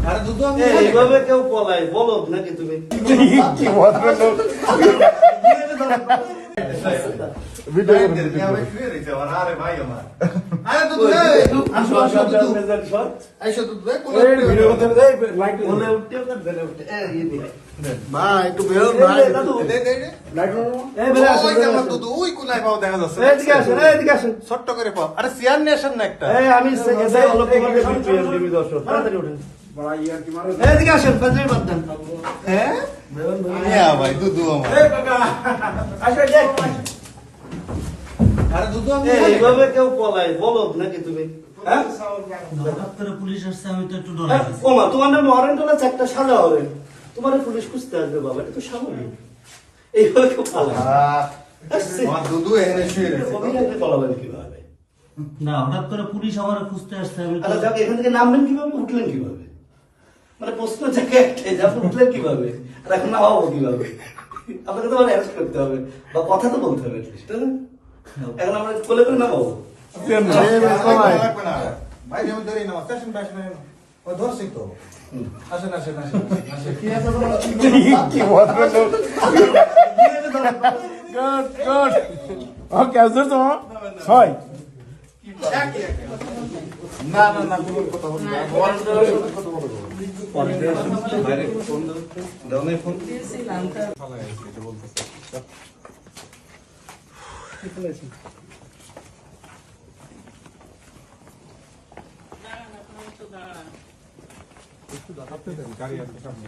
আরে দুধ আমি এইভাবে কেউ পলায় বলো নাকি তুমি কি ভদ্রলোক ভিডিও করুন আমি শুয়ে রইছি আমার আরে ভাই আমার আরে দুধ আসো আসো দুধ আইসো দুধ কোন ভিডিও করতে লাইক বলে উঠতেও না বেলে উঠতে এই দিয়ে ভাই একটু বেরো এই ভাই লে, দাদু। দে দে দে লাইক এই বেলে আসেন ওই যে আমার দুধ ওই কোনায় পাও দেখা যাচ্ছে এদিকে আসেন এদিকে আসেন ছোট্ট করে পাও আরে চেয়ার নিয়ে আসেন না একটা এই আমি এসে অল্প করে বিপি দর্শক তাড়াতাড়ি উঠেন বড় ইয়ার কি মারো এদিকে আসেন ফাজলে বাদ দেন হ্যাঁ হ্যাঁ ভাই দুধ আমার এই কাকা আসো যাই আরে দুধ আমি এইভাবে কেউ পলায় বলো নাকি তুমি হ্যাঁ হঠাৎ করে পুলিশ আসছে আমি তো একটু ডরাই গেছি। ওমা তোমার নাম অরেঞ্জ হলে চারটা সাদা অরেঞ্জ তোমার পুলিশ খুঁজতে আসবে বাবা এটা তো স্বাভাবিক এইভাবে কেউ পলায় আমার দুধ এখানে শুয়ে রয়েছে অভিযানে পলাবেন কিভাবে না হঠাৎ করে পুলিশ আমার খুঁজতে আসছে আমি তো আচ্ছা যাক এখান থেকে নামলেন কিভাবে উঠলেন কিভাবে মানে প্রশ্ন জায়গায় একটাই যে আপনি উঠলেন কিভাবে আর এখন নামাবো কিভাবে আপনাকে তো মানে অ্যারেস্ট করতে হবে বা কথা তো বলতে হবে at least, তাই না এখন আমরা কোলে করে নামাবো ভাই যেমন ধরে নাও স্টেশন বাস না ও ধরছি তো আসেন আসেন আসেন আসেন কি ভদ্রলোক গুড গুড ওকে আসো তো ছয় না না না কোনো কথা বলবো না বাইরে ফোন দাও না ফোন গাড়ি আছে সামনে